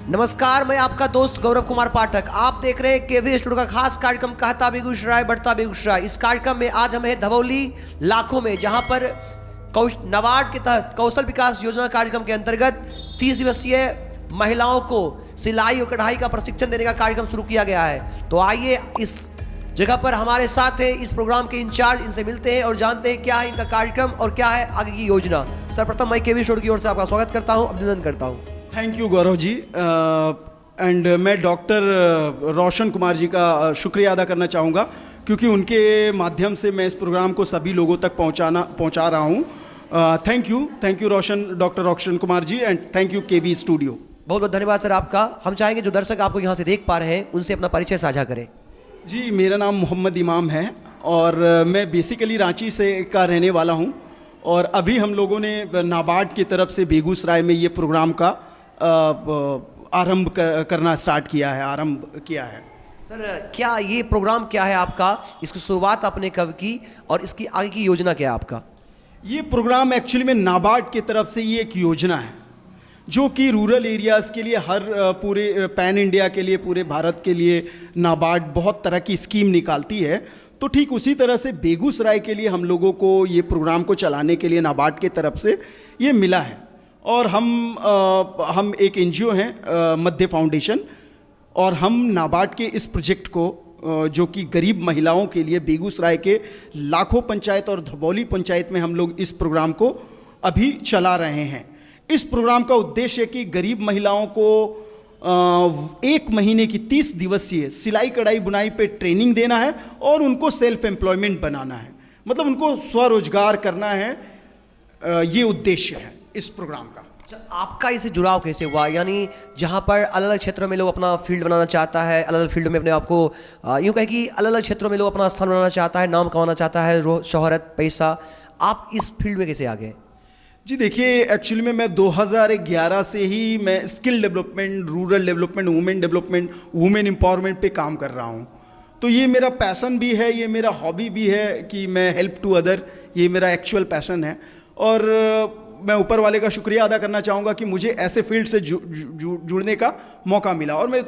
नमस्कार, मैं आपका दोस्त गौरव कुमार पाठक। आप देख रहे हैं केवी स्टूडियो का खास कार्यक्रम कहता बेगूसराय बढ़ता बेगूसराय। इस कार्यक्रम में आज हम हैं धवौली लाखों में, जहां पर नाबार्ड के तहत कौशल विकास योजना कार्यक्रम के अंतर्गत 30 दिवसीय महिलाओं को सिलाई और कढ़ाई का प्रशिक्षण देने का कार्यक्रम शुरू किया गया है। तो आइए इस जगह पर हमारे साथ है इस प्रोग्राम के इंचार्ज, इनसे मिलते हैं और जानते हैं क्या है इनका कार्यक्रम और क्या है आगे की योजना। सर्वप्रथम मैं केवी स्टूडियो की ओर से आपका स्वागत करता हूँ, अभिनंदन करता हूँ। Thank you Gaurav ji. And मैं डॉक्टर रोशन कुमार जी का शुक्रिया अदा करना चाहूँगा, क्योंकि उनके माध्यम से मैं इस प्रोग्राम को सभी लोगों तक पहुँचा रहा हूँ। Thank you doctor Roshan Kumar ji, and thank you KV studio. बहुत बहुत धन्यवाद सर आपका। हम चाहेंगे जो दर्शक आपको यहाँ से देख पा रहे हैं उनसे अपना परिचय साझा करें। जी, मेरा नाम मोहम्मद इमाम है और मैं बेसिकली रांची से का रहने वाला हूँ। और अभी हम लोगों ने नाबार्ड की तरफ से बेगूसराय में ये प्रोग्राम का आरंभ करना स्टार्ट किया है, आरंभ किया है। सर, क्या ये प्रोग्राम क्या है आपका, इसकी शुरुआत आपने कब की और इसकी आगे की योजना क्या है आपका? ये प्रोग्राम एक्चुअली में नाबार्ड की तरफ से ये एक योजना है जो कि रूरल एरियाज़ के लिए, हर पूरे पैन इंडिया के लिए, पूरे भारत के लिए नाबार्ड बहुत तरह की स्कीम निकालती है। तो ठीक उसी तरह से बेगूसराय के लिए हम लोगों को ये प्रोग्राम को चलाने के लिए नाबार्ड की तरफ से ये मिला है। और हम एक एनजीओ हैं, मध्य फाउंडेशन, और हम नाबार्ड के इस प्रोजेक्ट को जो कि गरीब महिलाओं के लिए बेगूसराय के लाखों पंचायत और धवौली पंचायत में हम लोग इस प्रोग्राम को अभी चला रहे हैं। इस प्रोग्राम का उद्देश्य है कि गरीब महिलाओं को 1 महीने की 30 दिवसीय सिलाई कढ़ाई बुनाई पे ट्रेनिंग देना है और उनको सेल्फ एम्प्लॉयमेंट बनाना है, मतलब उनको स्वरोजगार करना है। ये उद्देश्य है इस प्रोग्राम का। आपका इससे जुड़ाव कैसे हुआ? यानी जहाँ पर अलग अलग क्षेत्रों में लोग अपना फील्ड बनाना चाहता है, अलग अलग फील्ड में अपने आप को यूँ कहे कि अलग अलग क्षेत्रों में लोग अपना स्थान बनाना चाहता है, नाम कमाना चाहता है, शोहरत, पैसा, आप इस फील्ड में कैसे आ गए? जी देखिए, एक्चुअली में मैं 2011 से ही मैं skill development, rural development, women development, women empowerment पे काम कर रहा हूँ। तो ये मेरा पैशन भी है, ये मेरा हॉबी भी है कि मैं हेल्प टू अदर, ये मेरा एक्चुअल पैशन है। और मैं ऊपर वाले का शुक्रिया अदा करना चाहूँगा कि मुझे ऐसे फील्ड से जुड़ने का मौका मिला। और मैं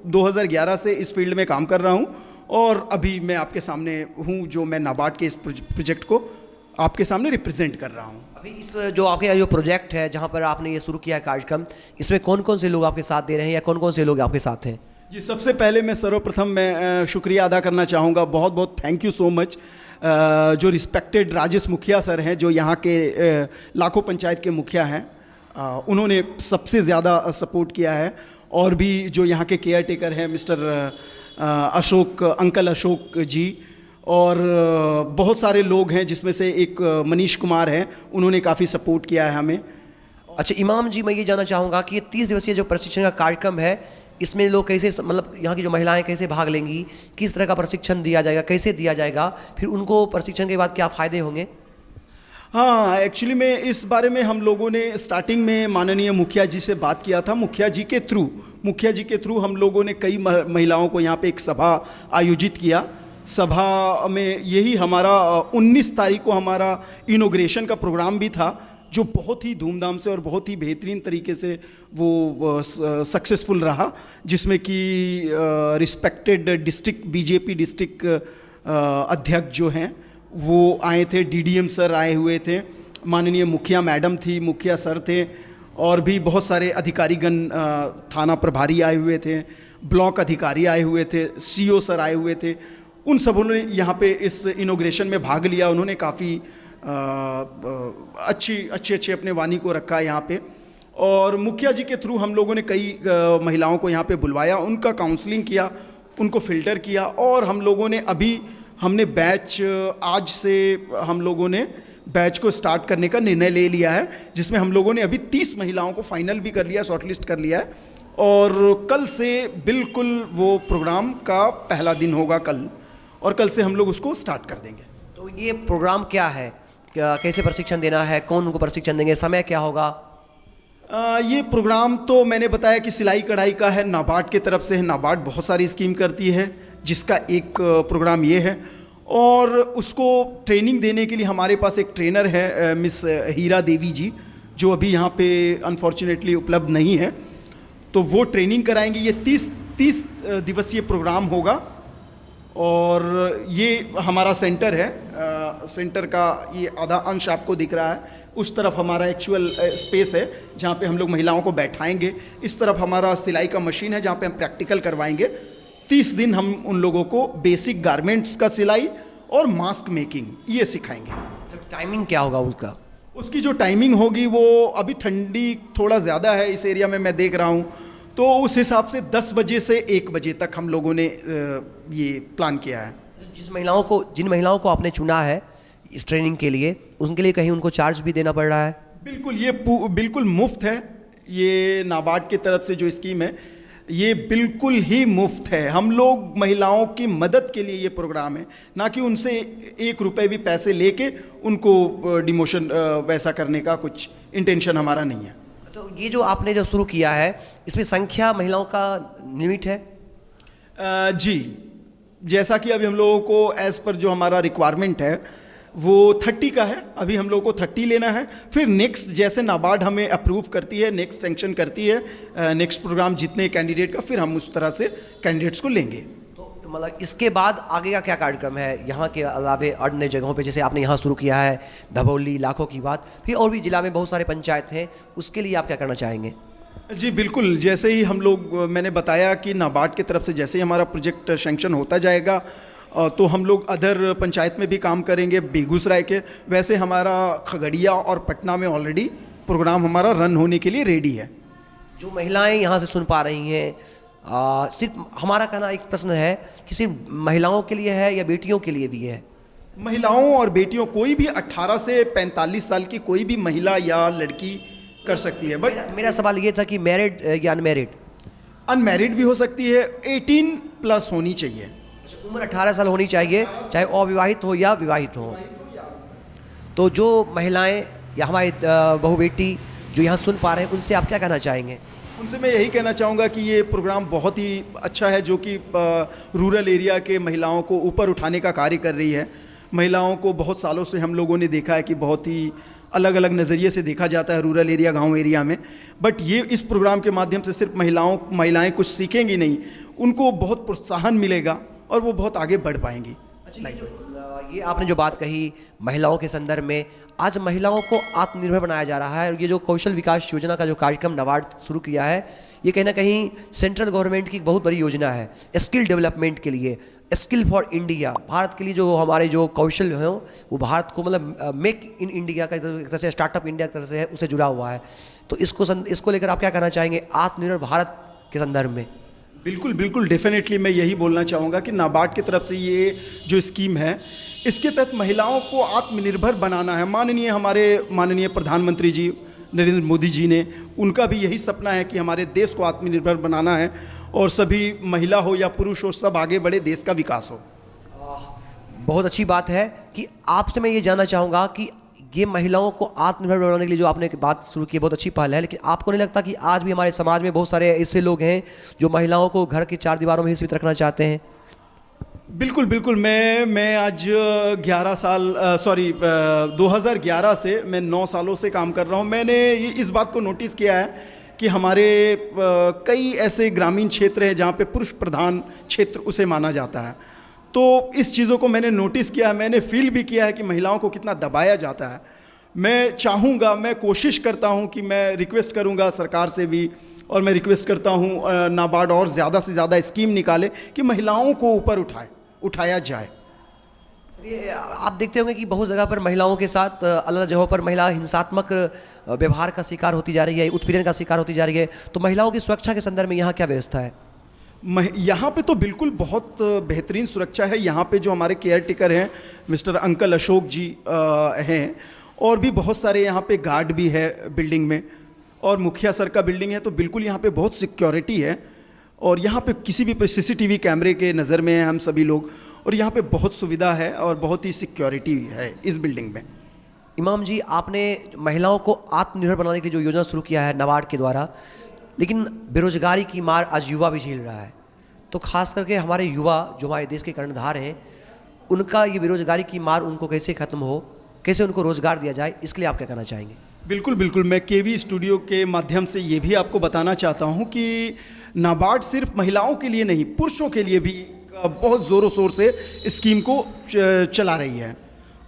2011 से इस फील्ड में काम कर रहा हूँ और अभी मैं आपके सामने हूँ, जो मैं नाबार्ड के इस प्रोजेक्ट को आपके सामने रिप्रेजेंट कर रहा हूँ। अभी इस जो आपके जो प्रोजेक्ट है, जहाँ पर आपने ये शुरू किया है कार्यक्रम, इसमें कौन कौन से लोग आपके साथ दे रहे हैं या कौन कौन से लोग आपके साथ हैं? जी, सबसे पहले मैं सर्वप्रथम मैं शुक्रिया अदा करना चाहूँगा, बहुत बहुत थैंक यू सो मच, जो रिस्पेक्टेड राजेश मुखिया सर हैं, जो यहाँ के लाखों पंचायत के मुखिया हैं। उन्होंने सबसे ज़्यादा सपोर्ट किया है। और भी जो यहाँ के केयर टेकर हैं, मिस्टर अंकल अशोक जी, और बहुत सारे लोग हैं, जिसमें से एक मनीष कुमार हैं, उन्होंने काफ़ी सपोर्ट किया है हमें। अच्छा इमाम जी, मैं ये जानना चाहूँगा कि ये 30 दिवसीय जो प्रशिक्षण का कार्यक्रम है, इसमें लोग कैसे, मतलब यहाँ की जो महिलाएं कैसे भाग लेंगी, किस तरह का प्रशिक्षण दिया जाएगा, कैसे दिया जाएगा, फिर उनको प्रशिक्षण के बाद क्या फ़ायदे होंगे? हाँ, एक्चुअली में इस बारे में हम लोगों ने स्टार्टिंग में माननीय मुखिया जी से बात किया था। मुखिया जी के थ्रू हम लोगों ने कई महिलाओं को यहाँ पे एक सभा आयोजित किया। सभा में यही हमारा 19 तारीख को हमारा इनॉग्रेशन का प्रोग्राम भी था, जो बहुत ही धूमधाम से और बहुत ही बेहतरीन तरीके से वो सक्सेसफुल रहा, जिसमें कि रिस्पेक्टेड डिस्ट्रिक्ट बीजेपी डिस्ट्रिक्ट अध्यक्ष जो हैं वो आए थे, डीडीएम सर आए हुए थे, माननीय मुखिया मैडम थी, मुखिया सर थे, और भी बहुत सारे अधिकारीगण, थाना प्रभारी आए हुए थे, ब्लॉक अधिकारी आए हुए थे, सीओ सर आए हुए थे। उन सबों ने यहाँ पे इस इनॉग्रेशन में भाग लिया। उन्होंने काफ़ी अच्छे अपने वाणी को रखा यहाँ पे। और मुखिया जी के थ्रू हम लोगों ने कई महिलाओं को यहाँ पे बुलवाया, उनका काउंसलिंग किया, उनको फ़िल्टर किया। और हम लोगों ने हमने बैच, आज से हम लोगों ने बैच को स्टार्ट करने का निर्णय ले लिया है, जिसमें हम लोगों ने अभी 30 महिलाओं को फाइनल भी कर लिया, शॉर्टलिस्ट कर लिया है। और कल से बिल्कुल वो प्रोग्राम का पहला दिन होगा कल, और कल से हम लोग उसको स्टार्ट कर देंगे। तो ये प्रोग्राम क्या है, कैसे प्रशिक्षण देना है, कौन उनको प्रशिक्षण देंगे, समय क्या होगा? ये प्रोग्राम तो मैंने बताया कि सिलाई कढ़ाई का है, नाबार्ड की तरफ से है। नाबार्ड बहुत सारी स्कीम करती है, जिसका एक प्रोग्राम ये है। और उसको ट्रेनिंग देने के लिए हमारे पास एक ट्रेनर है, मिस हीरा देवी जी, जो अभी यहाँ पे अनफॉर्चुनेटली उपलब्ध नहीं है। तो वो ट्रेनिंग कराएंगे। ये 30 दिवसीय प्रोग्राम होगा और ये हमारा सेंटर है। सेंटर का ये आधा अंश आपको दिख रहा है। उस तरफ हमारा एक्चुअल स्पेस है जहाँ पे हम लोग महिलाओं को बैठाएंगे। इस तरफ हमारा सिलाई का मशीन है जहाँ पे हम प्रैक्टिकल करवाएंगे। 30 दिन हम उन लोगों को बेसिक गारमेंट्स का सिलाई और मास्क मेकिंग ये सिखाएंगे। टाइमिंग क्या होगा उसका? उसकी जो टाइमिंग होगी वो अभी ठंडी थोड़ा ज़्यादा है इस एरिया में, मैं देख रहा हूँ, तो उस हिसाब से 10 बजे से 1 बजे तक हम लोगों ने ये प्लान किया है। जिन महिलाओं को आपने चुना है इस ट्रेनिंग के लिए, उनके लिए कहीं उनको चार्ज भी देना पड़ रहा है? बिल्कुल, ये बिल्कुल मुफ्त है। ये नाबार्ड की तरफ से जो स्कीम है ये बिल्कुल ही मुफ्त है। हम लोग महिलाओं की मदद के लिए ये प्रोग्राम है, ना कि उनसे 1 रुपए भी पैसे लेके उनको डिमोशन वैसा करने का कुछ इंटेंशन हमारा नहीं है। तो ये जो आपने जो शुरू किया है इसमें संख्या महिलाओं का लिमिट है? जी, जैसा कि अभी हम लोगों को एज़ पर जो हमारा रिक्वायरमेंट है वो 30 का है। अभी हम लोगों को 30 लेना है। फिर नेक्स्ट जैसे नाबार्ड हमें अप्रूव करती है, नेक्स्ट सैंक्शन करती है नेक्स्ट प्रोग्राम जितने कैंडिडेट का, फिर हम उस तरह से कैंडिडेट्स को लेंगे। तो मतलब इसके बाद आगे का क्या कार्यक्रम है यहाँ के अलावे अन्य जगहों पे? जैसे आपने यहाँ शुरू किया है धबौली, लाखों की बात, फिर और भी जिला में बहुत सारे पंचायत हैं, उसके लिए आप क्या करना चाहेंगे? जी बिल्कुल, जैसे ही हम लोग, मैंने बताया कि नाबार्ड की तरफ से जैसे ही हमारा प्रोजेक्ट सैंक्शन होता जाएगा तो हम लोग अदर पंचायत में भी काम करेंगे बेगूसराय के। वैसे हमारा खगड़िया और पटना में ऑलरेडी प्रोग्राम हमारा रन होने के लिए रेडी है। जो महिलाएं यहाँ से सुन पा रही हैं, सिर्फ हमारा कहना एक प्रश्न है कि सिर्फ महिलाओं के लिए है या बेटियों के लिए भी है? महिलाओं और बेटियों, कोई भी 18 से 45 साल की कोई भी महिला या लड़की कर सकती है। बट मेरा सवाल ये था कि मैरिड या अनमैरिड? अनमैरिड भी हो सकती है, 18 प्लस होनी चाहिए। उम्र 18 साल होनी चाहिए, चाहे अविवाहित हो या विवाहित हो। तो जो महिलाएं या हमारी बहू बेटी जो यहाँ सुन पा रहे हैं, उनसे आप क्या कहना चाहेंगे? उनसे मैं यही कहना चाहूँगा कि ये प्रोग्राम बहुत ही अच्छा है, जो कि रूरल एरिया के महिलाओं को ऊपर उठाने का कार्य कर रही है। महिलाओं को बहुत सालों से हम लोगों ने देखा है कि बहुत ही अलग अलग नज़रिए से देखा जाता है रूरल एरिया, गांव एरिया में। बट ये इस प्रोग्राम के माध्यम से सिर्फ महिलाएं कुछ सीखेंगी नहीं, उनको बहुत प्रोत्साहन मिलेगा और वो बहुत आगे बढ़ पाएंगी। अच्छा, ये आपने जो बात कही महिलाओं के संदर्भ में, आज महिलाओं को आत्मनिर्भर बनाया जा रहा है और ये जो कौशल विकास योजना का जो कार्यक्रम नाबार्ड शुरू किया है, ये कहीं ना कहीं सेंट्रल गवर्नमेंट की एक बहुत बड़ी योजना है स्किल डेवलपमेंट के लिए, स्किल फॉर इंडिया। भारत के लिए जो हमारे जो कौशल हैं वो भारत को मतलब मेक इन इंडिया का एक तरह से, स्टार्टअप इंडिया की तरह से है, उससे जुड़ा हुआ है। तो इसको लेकर आप क्या कहना चाहेंगे आत्मनिर्भर भारत के संदर्भ में? बिल्कुल बिल्कुल, डेफिनेटली मैं यही बोलना चाहूँगा कि नाबार्ड की तरफ से ये जो स्कीम है, इसके तहत महिलाओं को आत्मनिर्भर बनाना है। माननीय प्रधानमंत्री जी नरेंद्र मोदी जी ने, उनका भी यही सपना है कि हमारे देश को आत्मनिर्भर बनाना है और सभी महिला हो या पुरुष हो, सब आगे बढ़े, देश का विकास हो। बहुत अच्छी बात है कि आपसे मैं ये जानना चाहूँगा कि ये महिलाओं को आत्मनिर्भर बनाने के लिए जो आपने बात शुरू की बहुत अच्छी पहल है, लेकिन आपको नहीं लगता कि आज भी हमारे समाज में बहुत सारे ऐसे लोग हैं जो महिलाओं को घर की 4 दीवारों में ही सीमित रखना चाहते हैं? बिल्कुल बिल्कुल, मैं आज 2011 से मैं 9 सालों से काम कर रहा हूँ। मैंने इस बात को नोटिस किया है कि हमारे कई ऐसे ग्रामीण क्षेत्र हैं जहाँ पे पुरुष प्रधान क्षेत्र उसे माना जाता है। तो इस चीज़ों को मैंने नोटिस किया है, मैंने फील भी किया है कि महिलाओं को कितना दबाया जाता है। मैं चाहूँगा, मैं कोशिश करता हूँ कि मैं रिक्वेस्ट करूँगा सरकार से भी, और मैं रिक्वेस्ट करता हूँ नाबार्ड और ज़्यादा से ज़्यादा स्कीम निकाले कि महिलाओं को ऊपर उठाया जाए। ये आप देखते होंगे कि बहुत जगह पर महिलाओं के साथ अलग अलग जगहों पर महिला हिंसात्मक व्यवहार का शिकार होती जा रही है, उत्पीड़न का शिकार होती जा रही है। तो महिलाओं की सुरक्षा के संदर्भ में यहाँ क्या व्यवस्था है? यहाँ पे तो बिल्कुल बहुत बेहतरीन सुरक्षा है। यहाँ पे जो हमारे केयर टेकर हैं मिस्टर अंकल अशोक जी हैं, और भी बहुत सारे यहाँ पे गार्ड भी है बिल्डिंग में, और मुखिया सर का बिल्डिंग है। तो बिल्कुल यहाँ पे बहुत सिक्योरिटी है, और यहाँ पे किसी भी CCTV कैमरे के नज़र में हैं हम सभी लोग, और यहाँ पे बहुत सुविधा है और बहुत ही सिक्योरिटी है इस बिल्डिंग में। इमाम जी, आपने महिलाओं को आत्मनिर्भर बनाने की जो योजना शुरू किया है नाबार्ड के द्वारा, लेकिन बेरोजगारी की मार आज युवा भी झेल रहा है। तो खास करके हमारे युवा जो हमारे देश के कर्णधार हैं, उनका ये बेरोजगारी की मार उनको कैसे ख़त्म हो, कैसे उनको रोज़गार दिया जाए, इसके लिए आप क्या कहना चाहेंगे? बिल्कुल बिल्कुल, मैं केवी स्टूडियो के माध्यम से ये भी आपको बताना चाहता हूँ कि नाबार्ड सिर्फ महिलाओं के लिए नहीं, पुरुषों के लिए भी बहुत ज़ोरों शोर से स्कीम को चला रही है।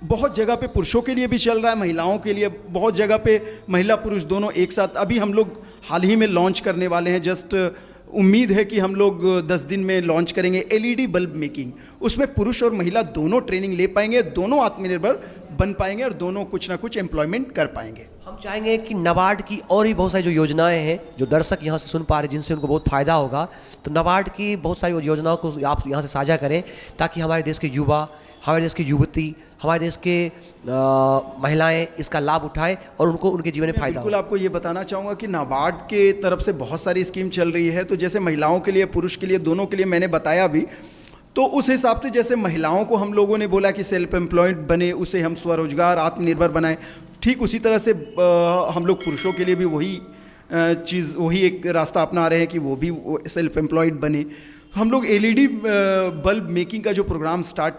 बहुत जगह पे पुरुषों के लिए भी चल रहा है, महिलाओं के लिए, बहुत जगह पे महिला पुरुष दोनों एक साथ। अभी हम लोग हाल ही में लॉन्च करने वाले हैं, जस्ट उम्मीद है कि हम लोग 10 दिन में लॉन्च करेंगे एलईडी बल्ब मेकिंग। उसमें पुरुष और महिला दोनों ट्रेनिंग ले पाएंगे, दोनों आत्मनिर्भर बन पाएंगे और दोनों कुछ ना कुछ एम्प्लॉयमेंट कर पाएंगे। हम चाहेंगे कि नाबार्ड की और भी बहुत सारी जो योजनाएं हैं, जो दर्शक यहाँ से सुन पा रहे हैं, जिनसे उनको बहुत फ़ायदा होगा, तो नाबार्ड की बहुत सारी योजनाओं को आप यहाँ से साझा करें, ताकि हमारे देश के युवा, हमारे देश की युवती, हमारे देश के महिलाएं इसका लाभ उठाएं और उनको उनके जीवन में फ़ायदा हो। बिल्कुल आपको ये बताना चाहूँगा कि नाबार्ड के तरफ से बहुत सारी स्कीम चल रही है। तो जैसे महिलाओं के लिए, पुरुष के लिए, दोनों के लिए मैंने बताया भी, तो उस हिसाब से जैसे महिलाओं को हम लोगों ने बोला कि सेल्फ एम्प्लॉयड बने, उसे हम स्वरोजगार आत्मनिर्भर बनाएं, ठीक उसी तरह से हम लोग पुरुषों के लिए भी वही चीज़, वही एक रास्ता अपना रहे हैं कि वो भी सेल्फ एम्प्लॉयड बने। हम लोग एलईडी बल्ब मेकिंग का जो प्रोग्राम स्टार्ट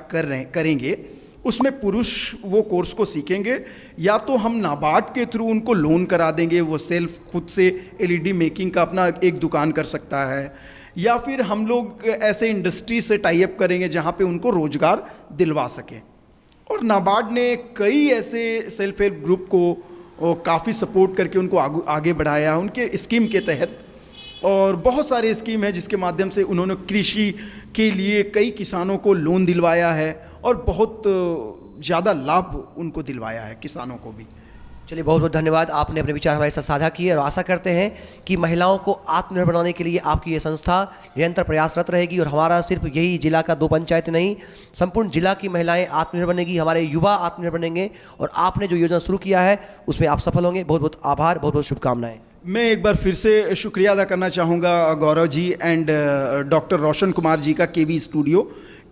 करेंगे, उसमें पुरुष वो कोर्स को सीखेंगे, या तो हम नाबार्ड के थ्रू उनको लोन करा देंगे, वो सेल्फ खुद से एलईडी मेकिंग का अपना एक दुकान कर सकता है, या फिर हम लोग ऐसे इंडस्ट्री से टाई अप करेंगे जहाँ पे उनको रोजगार दिलवा सकें। और नाबार्ड ने कई ऐसे सेल्फ हेल्प ग्रुप को काफ़ी सपोर्ट करके उनको आगे बढ़ाया उनके स्कीम के तहत। और बहुत सारे स्कीम है जिसके माध्यम से उन्होंने कृषि के लिए कई किसानों को लोन दिलवाया है और बहुत ज़्यादा लाभ उनको दिलवाया है, किसानों को भी। चलिए, बहुत बहुत धन्यवाद, आपने अपने विचार हमारे साथ साझा किए, और आशा करते हैं कि महिलाओं को आत्मनिर्भर बनाने के लिए आपकी ये संस्था निरंतर प्रयासरत रहेगी। और हमारा सिर्फ यही जिला का 2 पंचायत नहीं, संपूर्ण जिला की महिलाएं आत्मनिर्भर बनेगी, हमारे युवा आत्मनिर्भर बनेंगे, और आपने जो योजना शुरू किया है उसमें आप सफल होंगे। बहुत बहुत आभार, बहुत बहुत शुभकामनाएं। मैं एक बार फिर से शुक्रिया अदा करना चाहूँगा गौरव जी एंड डॉक्टर रोशन कुमार जी का, केवी स्टूडियो,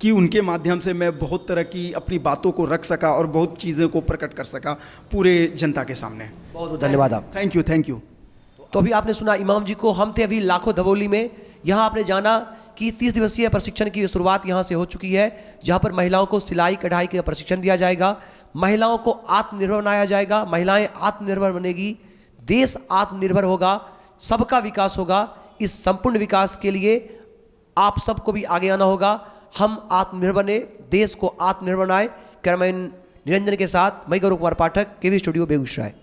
कि उनके माध्यम से मैं बहुत तरह की अपनी बातों को रख सका और बहुत चीज़ों को प्रकट कर सका पूरे जनता के सामने। बहुत बहुत धन्यवाद आप। Thank you, thank you. तो अभी आपने सुना इमाम जी को। हम थे अभी लाखों धवोली में। यहाँ आपने जाना कि 30 दिवसीय प्रशिक्षण की शुरुआत यहाँ से हो चुकी है, जहाँ पर महिलाओं को सिलाई कढ़ाई का प्रशिक्षण दिया जाएगा, महिलाओं को आत्मनिर्भर बनाया जाएगा। महिलाएं आत्मनिर्भर बनेगी, देश आत्मनिर्भर होगा, सबका विकास होगा। इस संपूर्ण विकास के लिए आप सबको भी आगे आना होगा। हम आत्मनिर्भर बने, देश को आत्मनिर्भर बनाए। कैमरामैन निरंजन के साथ मैं गौरव कुमार पाठक, केवी स्टूडियो, बेगूसराय।